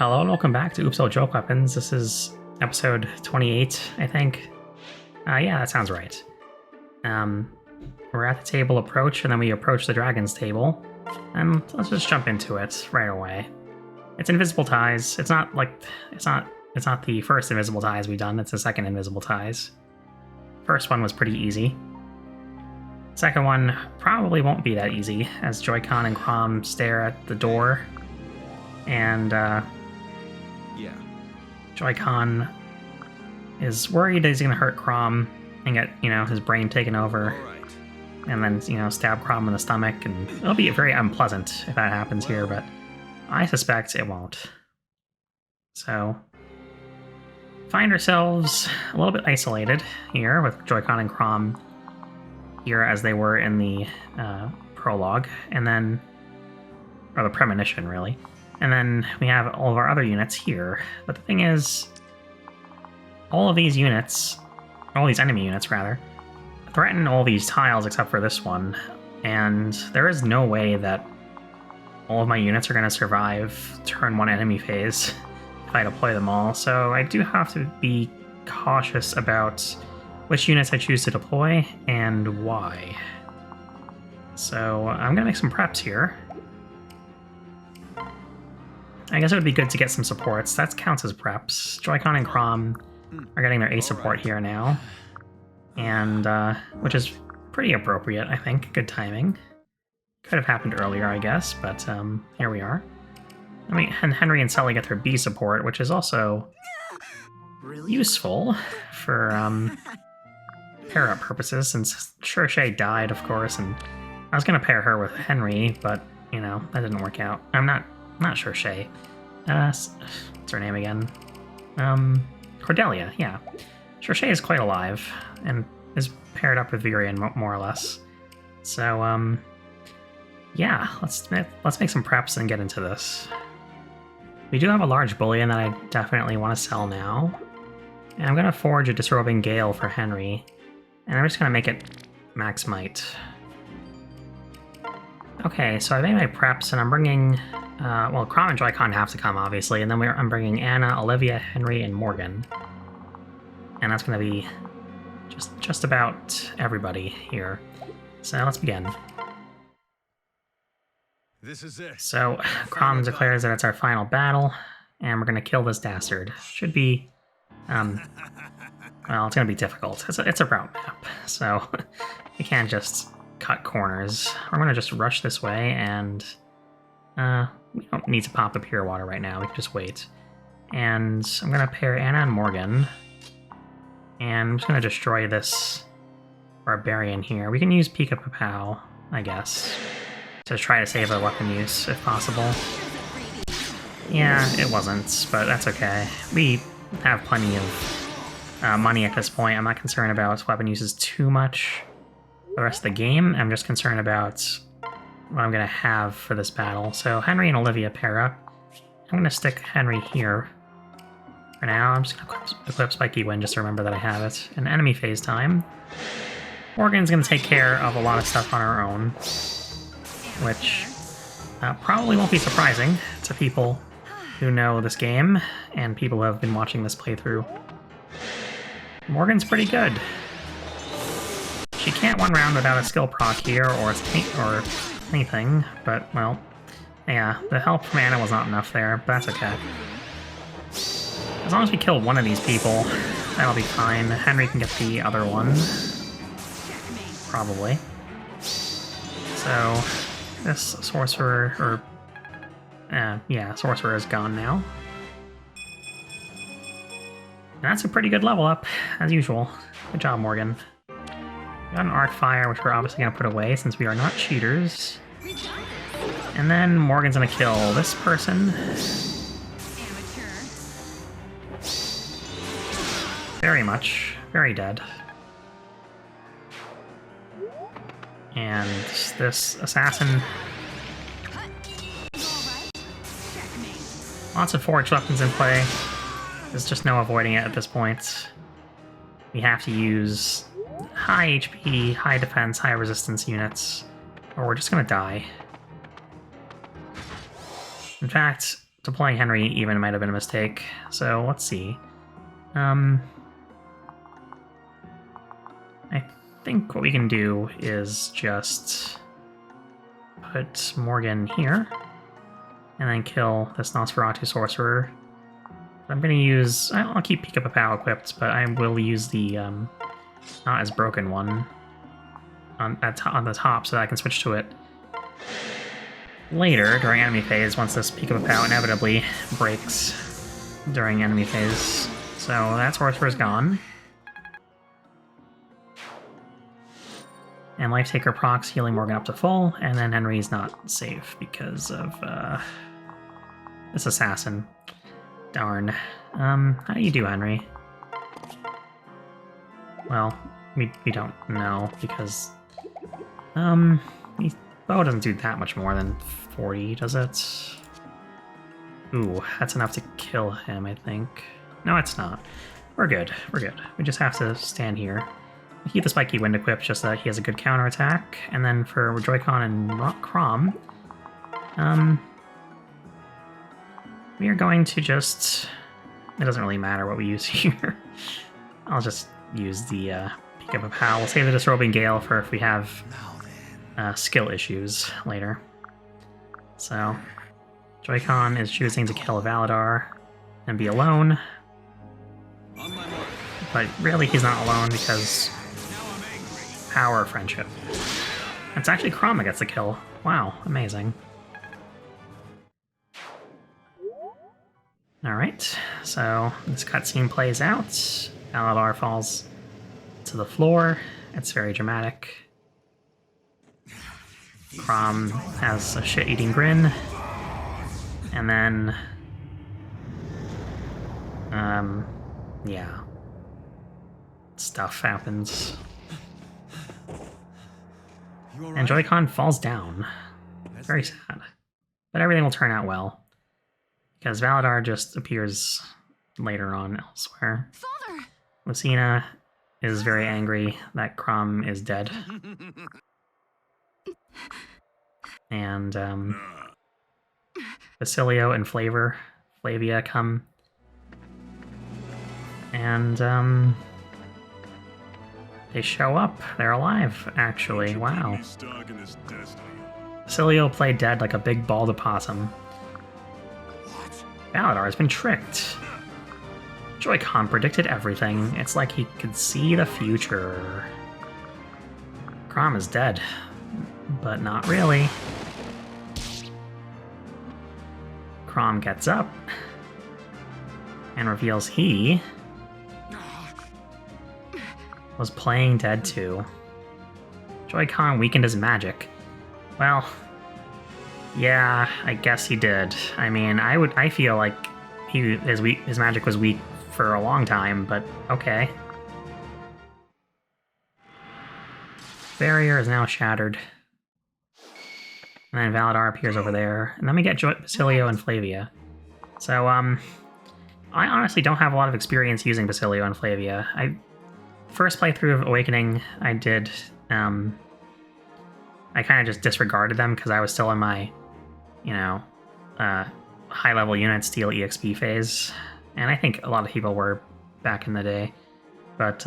Hello and welcome back to Oops All Joke Weapons. This is episode 28, I think. Yeah, that sounds right. We're at the table approach, and then we approach the dragon's table. And let's just jump into it right away. It's invisible ties. It's not the first invisible ties we've done, it's the second invisible ties. First one was pretty easy. Second one probably won't be that easy, as Joycon and Chrom stare at the door. And, Joycon is worried that he's gonna hurt Chrom and get, his brain taken over. And then, stab Chrom in the stomach, and it'll be very unpleasant if that happens here, but I suspect it won't. So, find ourselves a little bit isolated here with Joycon and Chrom here as they were in the prologue, and then, or the premonition, really. And then we have all of our other units here. But the thing is, all of these units, all these enemy units, rather, threaten all these tiles except for this one. And there is no way that all of my units are going to survive turn 1 enemy phase if I deploy them all. So I do have to be cautious about which units I choose to deploy and why. So I'm going to make some preps here. I guess it would be good to get some supports. That counts as preps. Joycon and Chrom are getting their A support here now. And, which is pretty appropriate, I think. Good timing. Could have happened earlier, I guess, but here we are. I mean, Henry and Sully get their B support, which is also useful for pair-up purposes, since Shay died, of course, and I was going to pair her with Henry, but, that didn't work out. I'm not Shay. What's her name again? Cordelia, yeah. Shay is quite alive, and is paired up with Virion, more or less. So, yeah, let's make some preps and get into this. We do have a large bullion that I definitely want to sell now. And I'm going to forge a Disrobing Gale for Henry, and I'm just going to make it max might. Okay, so I made my preps, and I'm bringing, well, Chrom and Joycon have to come, obviously, and then I'm bringing Anna, Olivia, Henry, and Morgan. And that's going to be just about everybody here. So let's begin. This is it. So, Chrom declares that it's our final battle, and we're going to kill this dastard. Should be, well, it's going to be difficult. It's a route map, so we can't just cut corners. We're going to just rush this way, and we don't need to pop up Pure Water right now. We can just wait. And I'm going to pair Anna and Morgan, and I'm just going to destroy this Barbarian here. We can use Pika Papow, I guess, to try to save our weapon use, if possible. Yeah, it wasn't, but that's okay. We have plenty of money at this point. I'm not concerned about weapon uses too much the rest of the game. I'm just concerned about what I'm going to have for this battle. So Henry and Olivia pair up. I'm going to stick Henry here for now. I'm just going to equip Spiky Wind just to remember that I have it. And enemy phase time. Morgan's going to take care of a lot of stuff on her own, which probably won't be surprising to people who know this game and people who have been watching this playthrough. Morgan's pretty good. She can't one round without a skill proc here or anything, but, well, yeah, the help from Anna was not enough there, but that's okay. As long as we kill one of these people, that'll be fine. Henry can get the other one. Probably. So, this sorcerer, sorcerer is gone now. And that's a pretty good level up, as usual. Good job, Morgan. We got an Arc Fire, which we're obviously going to put away since we are not cheaters. And then Morgan's going to kill this person. Very dead. And this assassin. Lots of forged weapons in play. There's just no avoiding it at this point. We have to use high HP, high defense, high resistance units, or we're just gonna die. In fact, deploying Henry even might have been a mistake. So let's see. I think what we can do is just put Morgan here, and then kill this Nosferatu Sorcerer. I'm going to use... I'll keep Peek Up a Pow equipped, but I will use the not as broken one on the top so that I can switch to it later during enemy phase once this Peek Up a Pow inevitably breaks during enemy phase. So that Sorcerer's gone. And Life Taker procs healing Morgan up to full, and then Henry's not safe because of this assassin. Darn. How do you do, Henry? Well, we don't know because his bow doesn't do that much more than 40, does it? Ooh, that's enough to kill him, I think. No, it's not. We're good. We're good. We just have to stand here. Keep the Spiky Wind equipped just so that he has a good counterattack. And then for Joycon and Chrom, we are going to just... It doesn't really matter what we use here. I'll just use the Peek Up a Pow. We'll save the Disrobing Gale for if we have skill issues later. So, Joycon is choosing to kill Valadar and be alone. But really, he's not alone because power of friendship. It's actually Chrom that gets the kill. Wow, amazing. Alright, so this cutscene plays out. Valadar falls to the floor. It's very dramatic. Chrom has a shit-eating grin. And then... yeah. Stuff happens. And Joycon falls down. Very sad. But everything will turn out well. Because Valadar just appears later on elsewhere. Father! Lucina is very angry that Chrom is dead. And, Basilio and Flavia come. And, they show up. They're alive, actually. Wow. Basilio played dead like a big bald opossum. Valadar has been tricked. Joycon predicted everything. It's like he could see the future. Chrom is dead, but not really. Chrom gets up and reveals he was playing dead too. Joycon weakened his magic. Well, yeah, I guess he did. I mean, I feel like his magic was weak for a long time, but okay. Barrier is now shattered. And then Valadar appears over there. And then we get Basilio and Flavia. So, I honestly don't have a lot of experience using Basilio and Flavia. First playthrough of Awakening, I did, I kind of just disregarded them because I was still in my, high-level unit steal EXP phase. And I think a lot of people were back in the day. But,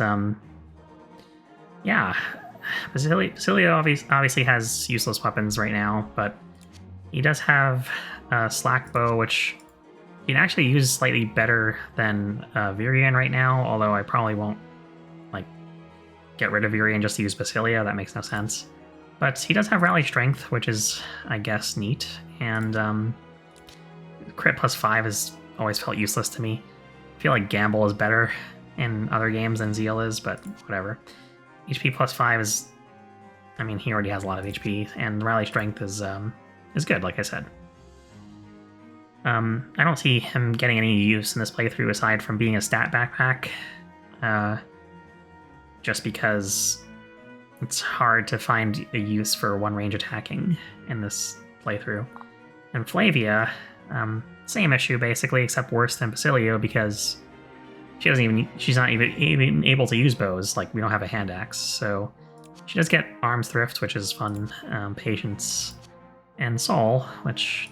yeah. Basilio obviously has useless weapons right now, but he does have a Slack Bow, which you can actually use slightly better than Virion right now, although I probably won't get rid of Virion just to use Basilio. That makes no sense. But he does have Rally Strength, which is, I guess, neat. And Crit plus 5 has always felt useless to me. I feel like Gamble is better in other games than Zeal is, but whatever. HP plus 5 is... I mean, he already has a lot of HP, and Rally Strength is good, like I said. I don't see him getting any use in this playthrough aside from being a stat backpack. Just because it's hard to find a use for one-range attacking in this playthrough. And Flavia, same issue basically, except worse than Basilio because she's not even able to use bows. Like, we don't have a hand axe, so she does get Arms Thrift, which is fun, Patience, and Soul, which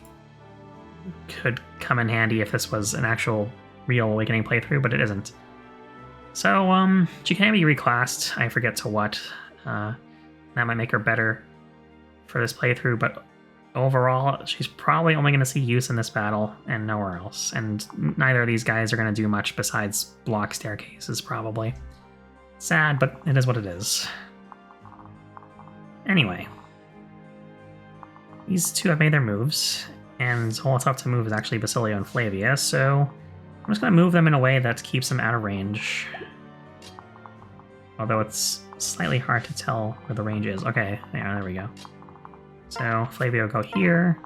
could come in handy if this was an actual real Awakening playthrough, but it isn't. So, she can be reclassed. I forget to what. That might make her better for this playthrough, but overall, she's probably only going to see use in this battle and nowhere else. And neither of these guys are going to do much besides block staircases, probably. Sad, but it is what it is. Anyway. These two have made their moves, and all that's left to move is actually Basilio and Flavia, so I'm just going to move them in a way that keeps them out of range. Although it's slightly hard to tell where the range is. Okay, yeah, there we go. So Flavia will go here,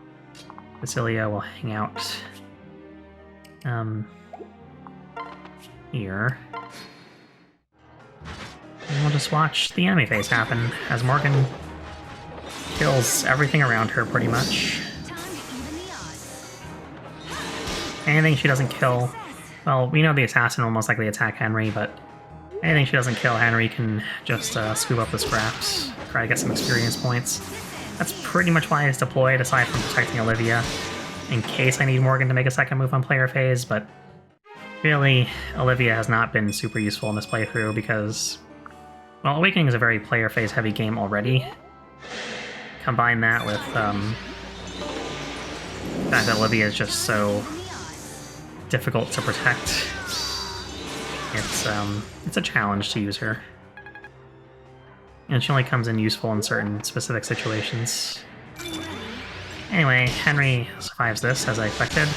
Basilio will hang out here. And we'll just watch the enemy phase happen as Morgan kills everything around her, pretty much. Anything she doesn't kill... Well, we know the assassin will most likely attack Henry, but anything she doesn't kill, Henry can just scoop up the scraps, try to get some experience points. That's pretty much why it's deployed, aside from protecting Olivia, in case I need Morgan to make a second move on player phase, but really, Olivia has not been super useful in this playthrough because, well, Awakening is a very player phase heavy game already. Combine that with the fact that Olivia is just so difficult to protect. It's a challenge to use her. And she only comes in useful in certain specific situations. Anyway, Henry survives this, as I expected.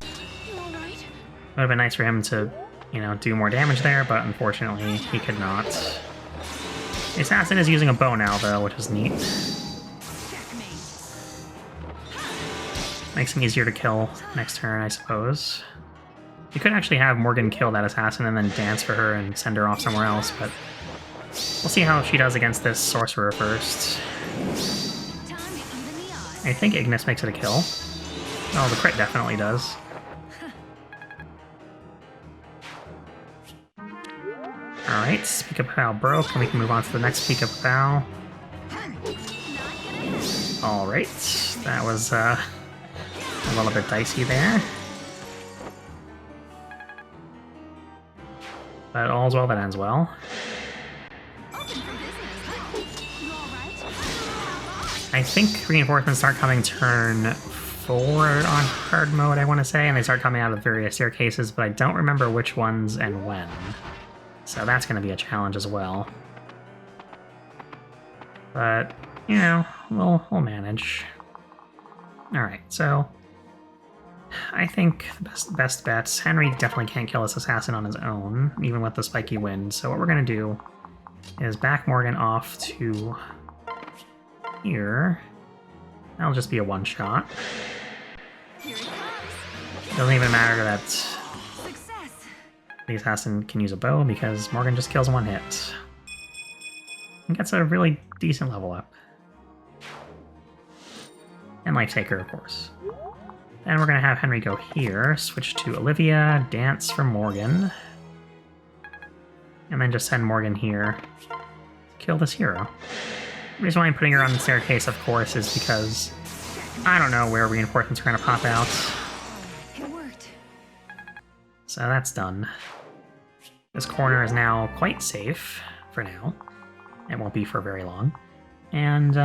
It would have been nice for him to, you know, do more damage there, but unfortunately he could not. The assassin is using a bow now, though, which is neat. Makes him easier to kill next turn, I suppose. You could actually have Morgan kill that assassin and then dance for her and send her off somewhere else, but we'll see how she does against this sorcerer first. I think Ignis makes it a kill. Oh, the crit definitely does. Alright, Speak Up Pal broke, and we can move on to the next Speak Up Pal. Alright, that was a little bit dicey there. But all's well that ends well. I think reinforcements start coming turn 4 on hard mode, I want to say, and they start coming out of various staircases, but I don't remember which ones and when. So that's going to be a challenge as well. But, you know, we'll manage. Alright, so I think the best bets. Henry definitely can't kill this assassin on his own, even with the spiky wind. So what we're going to do is back Morgan off to here. That'll just be a one-shot. Doesn't even matter that the assassin can use a bow because Morgan just kills one hit. And gets a really decent level up. And Life Taker, of course. Then we're going to have Henry go here, switch to Olivia, dance for Morgan. And then just send Morgan here to kill this hero. The reason why I'm putting her on the staircase, of course, is because I don't know where reinforcements are going to pop out. It worked. So that's done. This corner is now quite safe, for now. It won't be for very long. And,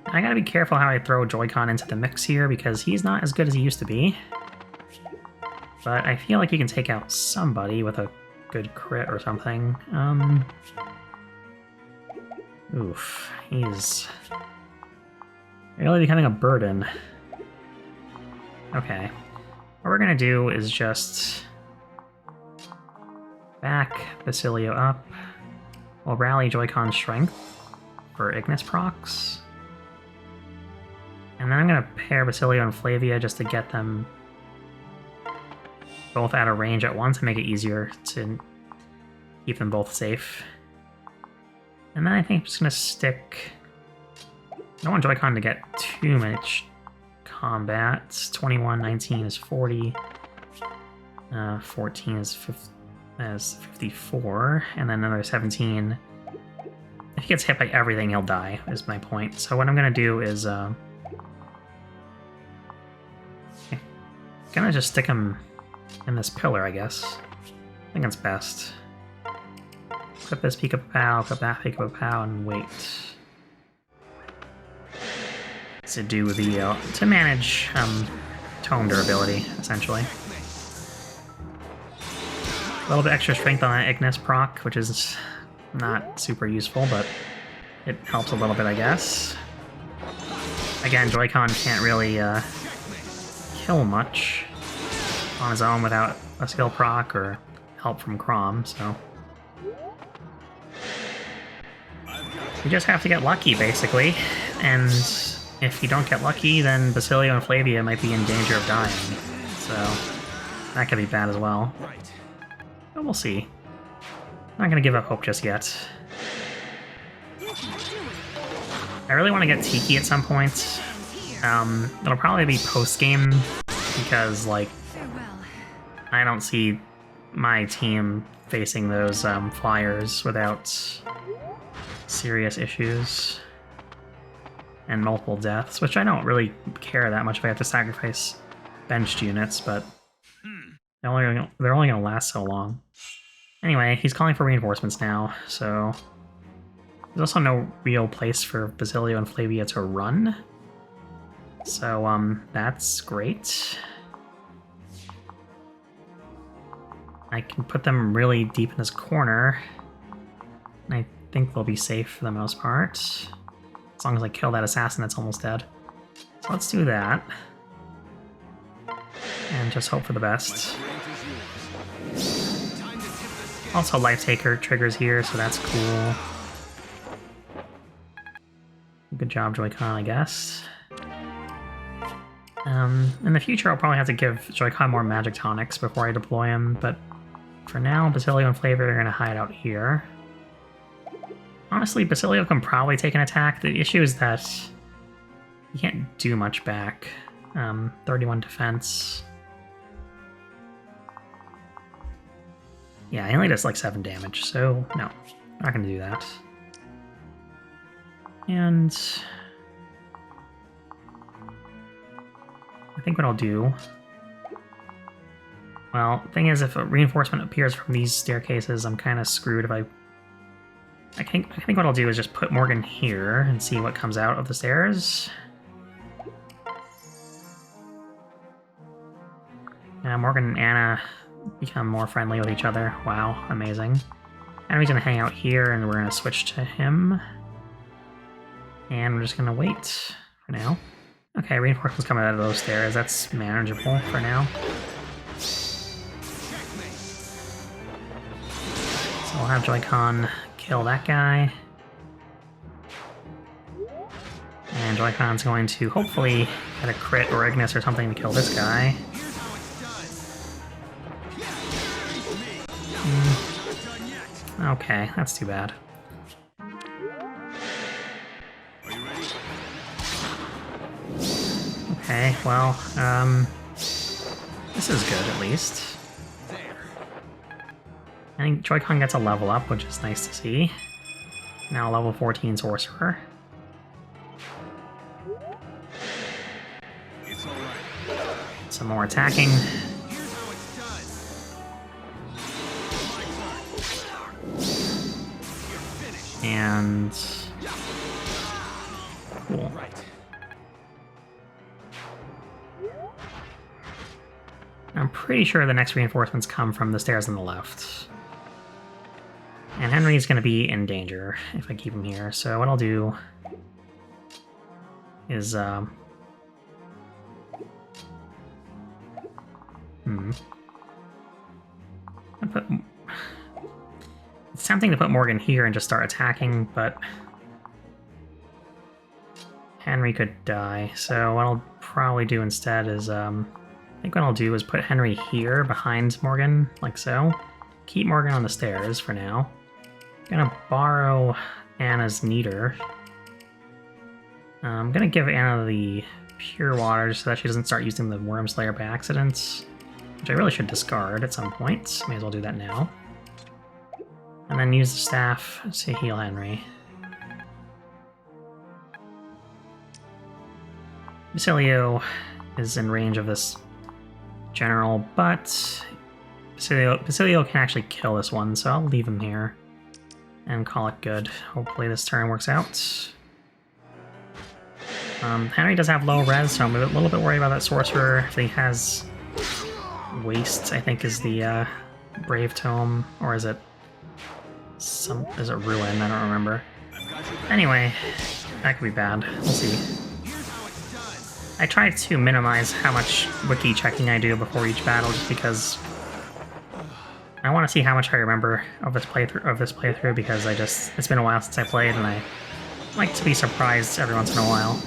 I gotta be careful how I throw Joycon into the mix here, because he's not as good as he used to be. But I feel like he can take out somebody with a good crit or something. Oof, he's really becoming a burden. Okay, what we're gonna do is just back Basilio up. We'll rally Joycon's strength for Ignis procs. And then I'm gonna pair Basilio and Flavia just to get them both out of range at once and make it easier to keep them both safe. And then I think I'm just gonna stick... I don't want Joycon to get too much combat. 21, 19 is 40. 14 is 54. And then another 17. If he gets hit by everything, he'll die, is my point. So what I'm gonna do is Gonna just stick him in this pillar, I guess. I think that's best. Put this peek-a-pow, put that peek-a-pow, and wait. To do the, to manage, tome durability, essentially. A little bit extra strength on that Ignis proc, which is not super useful, but it helps a little bit, I guess. Again, Joycon can't really, kill much on his own without a skill proc or help from Chrom, so... You just have to get lucky, basically, and if you don't get lucky, then Basilio and Flavia might be in danger of dying, so that could be bad as well. But we'll see. Not gonna give up hope just yet. I really want to get Tiki at some point. It'll probably be post-game, because, like, I don't see my team facing those flyers without serious issues and multiple deaths, which I don't really care that much if I have to sacrifice benched units, but they're only going to last so long. Anyway, he's calling for reinforcements now, so there's also no real place for Basilio and Flavia to run, so that's great. I can put them really deep in this corner, and I think they'll be safe for the most part. As long as I kill that assassin that's almost dead. So let's do that. And just hope for the best. Also, Life Taker triggers here, so that's cool. Good job, Joycon, I guess. In the future, I'll probably have to give Joycon more magic tonics before I deploy him, but for now, Basilio and Flavor are going to hide out here. Honestly, Basilio can probably take an attack. The issue is that he can't do much back. 31 defense. Yeah, he only does like 7 damage, so no, not going to do that. And I think what I'll do... Well, thing is, if a reinforcement appears from these staircases, I'm kind of screwed if I think what I'll do is just put Morgan here and see what comes out of the stairs. Yeah, Morgan and Anna become more friendly with each other. Wow, amazing. Henry's gonna hang out here, and we're gonna switch to him. And we're just gonna wait for now. Okay, reinforcements coming out of those stairs. That's manageable for now. So I'll have Joycon kill that guy. And Joycon's going to hopefully get a crit or Ignis or something to kill this guy. Okay, that's too bad. Okay, well, this is good at least. I think Joycon gets a level up, which is nice to see. Now level 14 Sorcerer. Some more attacking. And... cool. I'm pretty sure the next reinforcements come from the stairs on the left. And Henry's going to be in danger if I keep him here. So what I'll do is... It's tempting to put Morgan here and just start attacking, but Henry could die. So what I'll probably do instead is, I think what I'll do is put Henry here behind Morgan, like so. Keep Morgan on the stairs for now. I'm gonna borrow Anna's Kneader. I'm gonna give Anna the Pure Water so that she doesn't start using the Worm Slayer by accident, which I really should discard at some point. May as well do that now. And then use the staff to heal Henry. Basilio is in range of this general, but Basilio can actually kill this one, so I'll leave him here and call it good. Hopefully this turn works out. Henry does have low res, so I'm a little bit worried about that sorcerer. If he has waste, I think is the Brave Tome, or is it Ruin? I don't remember. Anyway, that could be bad. We'll see. I try to minimize how much wiki checking I do before each battle, just because I want to see how much I remember of this playthrough, because it's been a while since I played, and I like to be surprised every once in a while.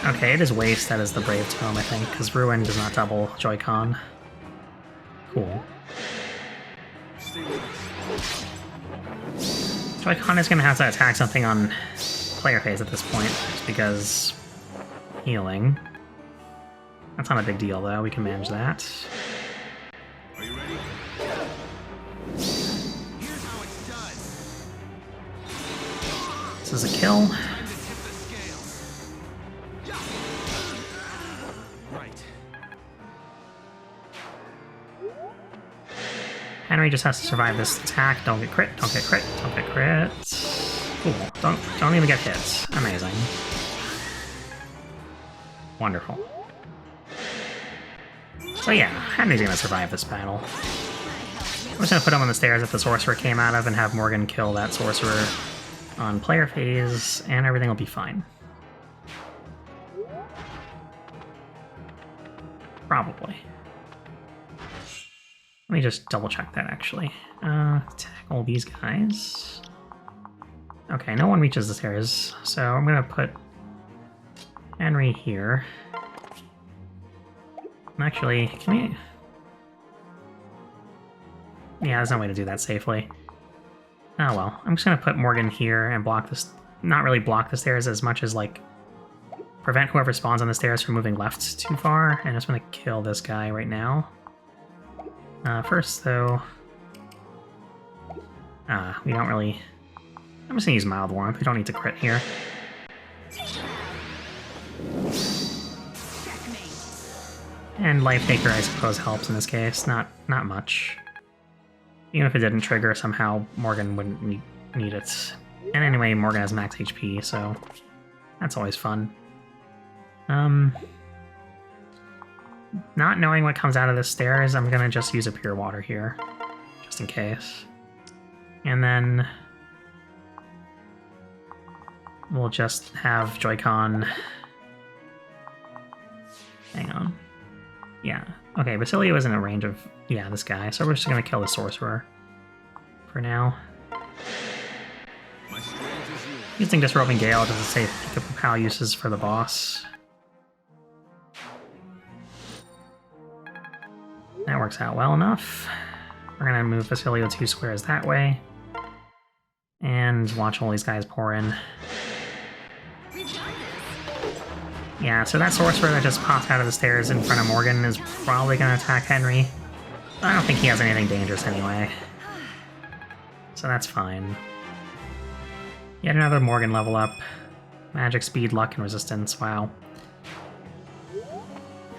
Okay, it is waste that is the Brave Tome, I think, because Ruin does not double Joycon. Cool. Joycon is going to have to attack something on player phase at this point, just because healing. That's not a big deal, though. We can manage that. Are you ready? Here's how it's done. This is a kill. Henry just has to survive this attack. Don't get crit, don't get crit, don't get crit. Cool. Don't even get hits. Amazing. Wonderful. So yeah, Henry's gonna survive this battle. I'm just gonna put him on the stairs that the sorcerer came out of and have Morgan kill that sorcerer on player phase, and everything will be fine. Probably. Let me just double check that, actually. Tackle these guys. Okay, no one reaches the stairs, so I'm gonna put Henry here. Actually, can we... Yeah, there's no way to do that safely. Oh well, I'm just gonna put Morgan here and block this... Not really block the stairs as much as, like, prevent whoever spawns on the stairs from moving left too far, and I just want to kill this guy right now. First, though... we don't really... I'm just gonna use Mild Warmth. We don't need to crit here. And Life Taker, I suppose, helps in this case. Not much. Even if it didn't trigger, somehow Morgan wouldn't need it. And anyway, Morgan has max HP, so that's always fun. Not knowing what comes out of the stairs, I'm gonna just use a Pure Water here, just in case. And then we'll just have Joycon... Hang on. Yeah. Okay, Basilio is in a range of, this guy, so we're just gonna kill the sorcerer for now. Using Disrobing Gale doesn't say pick up POW uses for the boss. That works out well enough. We're gonna move Basilio 2 squares that way. And watch all these guys pour in. Yeah, so that sorcerer that just popped out of the stairs in front of Morgan is probably gonna attack Henry. I don't think he has anything dangerous anyway. So that's fine. Yet another Morgan level up. Magic, speed, luck, and resistance. Wow.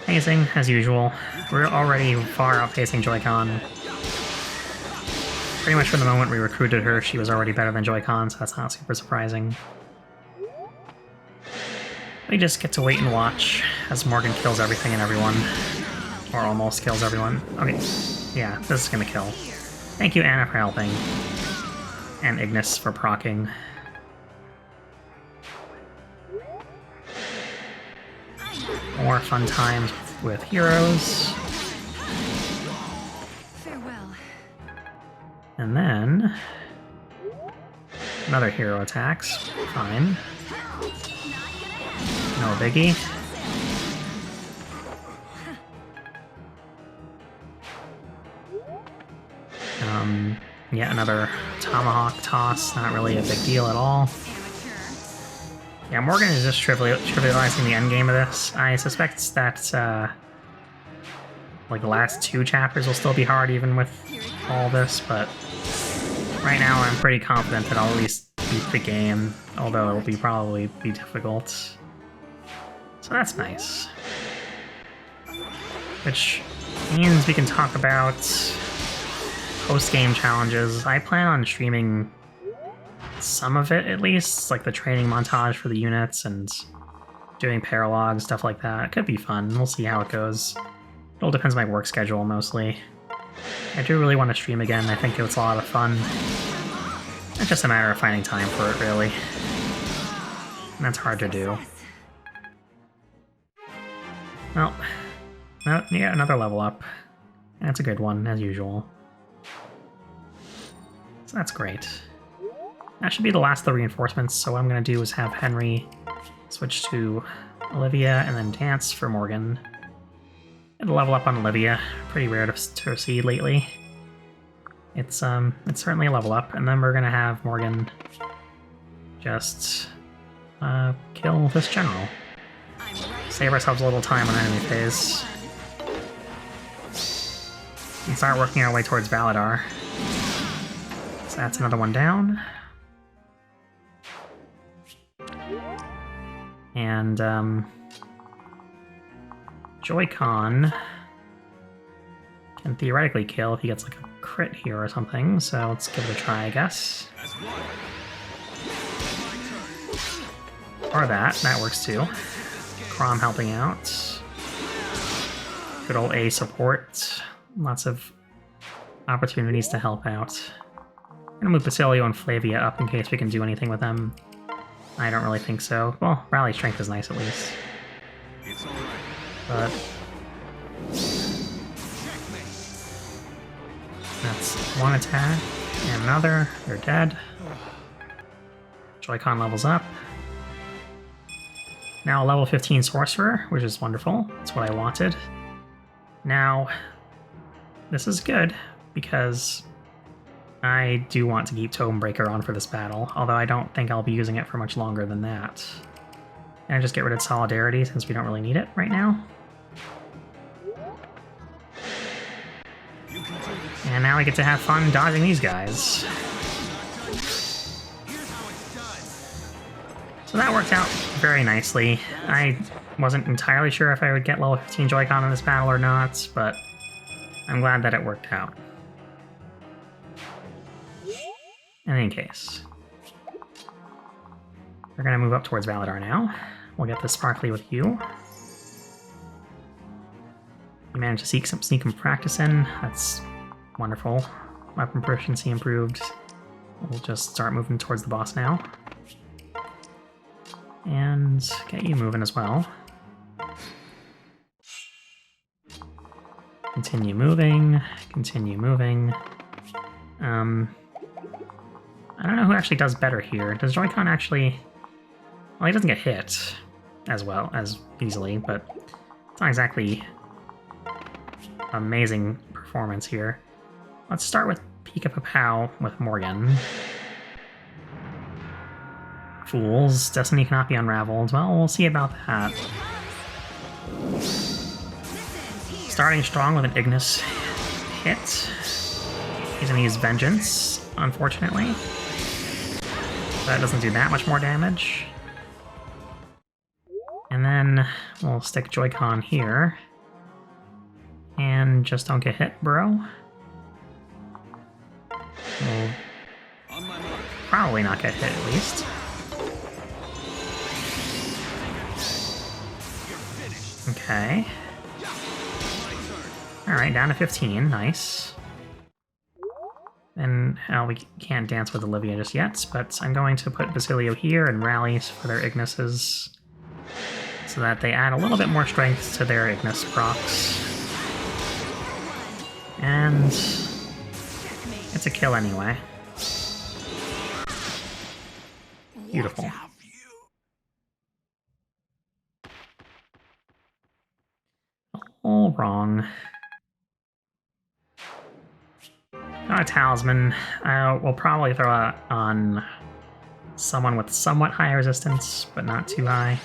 Amazing, as usual. We're already far outpacing Joycon. Pretty much from the moment we recruited her, she was already better than Joycon, so that's not super surprising. We just get to wait and watch as Morgan kills everything and everyone. Or almost kills everyone. Okay, yeah, this is gonna kill. Thank you, Anna, for helping. And Ignis for proccing. More fun times with heroes. Farewell. And then... another hero attacks. Fine. No biggie. Yeah, another tomahawk toss. Not really a big deal at all. Yeah, Morgan is just trivializing the endgame of this. I suspect that, like, the last 2 chapters will still be hard even with all this, but right now I'm pretty confident that I'll at least beat the game, although it'll probably be difficult. So that's nice. which means we can talk about post-game challenges. I plan on streaming some of it, at least, like the training montage for the units and doing paralogs, stuff like that. It could be fun. We'll see how it goes. It all depends on my work schedule, mostly. I do really want to stream again. I think it was a lot of fun. It's just a matter of finding time for it, really. And that's hard to do. Well, yeah, another level up. That's a good one, as usual. So that's great. That should be the last of the reinforcements, so what I'm going to do is have Henry switch to Olivia and then dance for Morgan. Get a level up on Olivia. Pretty rare to see lately. It's certainly a level up, and then we're going to have Morgan just kill this general. Save ourselves a little time on enemy phase. And start working our way towards Valadar. So that's another one down. And, Joycon can theoretically kill if he gets, like, a crit here or something, so let's give it a try, I guess. Or that works too. Chrom helping out. Good old A support. Lots of opportunities to help out. I'm gonna move Basilio and Flavia up in case we can do anything with them. I don't really think so. Well, rally strength is nice at least. But that's one attack and another. They're dead. Joycon levels up. Now a level 15 sorcerer, which is wonderful. That's what I wanted. Now, this is good because I do want to keep Tomebreaker on for this battle, although I don't think I'll be using it for much longer than that. And just get rid of Solidarity since we don't really need it right now. And now we get to have fun dodging these guys. So that worked out very nicely. I wasn't entirely sure if I would get level 15 Joycon in this battle or not, but I'm glad that it worked out. In any case, we're going to move up towards Valadar now. We'll get this sparkly with you. You managed to sneak some practice in. That's wonderful. Weapon proficiency improved. We'll just start moving towards the boss now. And get you moving as well. Continue moving. Continue moving. I don't know who actually does better here. Does Joycon actually... Well, he doesn't get hit as well, as easily, but it's not exactly amazing performance here. Let's start with Pika Papow with Morgan. Fools. Destiny cannot be unraveled. Well, we'll see about that. Starting strong with an Ignis hit. He's gonna use Vengeance, unfortunately. That doesn't do that much more damage. And then we'll stick Joycon here. And just don't get hit, bro. We'll probably not get hit, at least. Okay. Alright, down to 15. Nice. And we can't dance with Olivia just yet, but I'm going to put Basilio here and rallies for their Ignises so that they add a little bit more strength to their Ignis procs. And it's a kill anyway. Beautiful. All wrong. Not a talisman. We'll probably throw that on someone with somewhat high resistance, but not too high.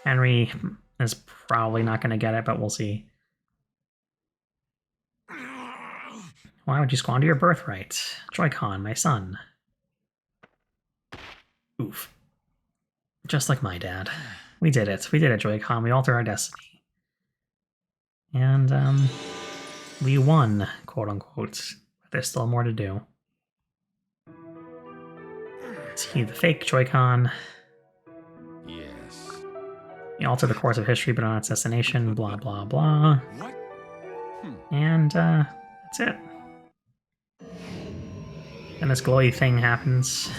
Henry is probably not going to get it, but we'll see. Why would you squander your birthright? Joycon, my son. Oof. Just like my dad. We did it. We did it, Joycon. We altered our destiny. And we won, quote unquote. But there's still more to do. See the fake Joycon. Yes. You alter the course of history but not its destination, blah blah blah. What? And that's it. Then this glowy thing happens.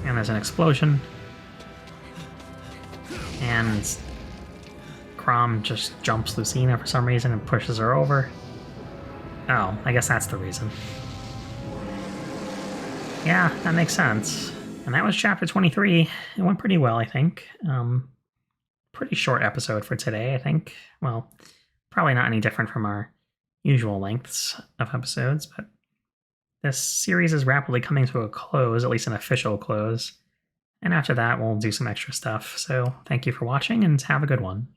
And there's an explosion. And Chrom just jumps Lucina for some reason and pushes her over. Oh, I guess that's the reason. Yeah, that makes sense. And that was chapter 23. It went pretty well, I think. Pretty short episode for today, I think. Well, probably not any different from our usual lengths of episodes, but this series is rapidly coming to a close, at least an official close. And after that, we'll do some extra stuff. So thank you for watching and have a good one.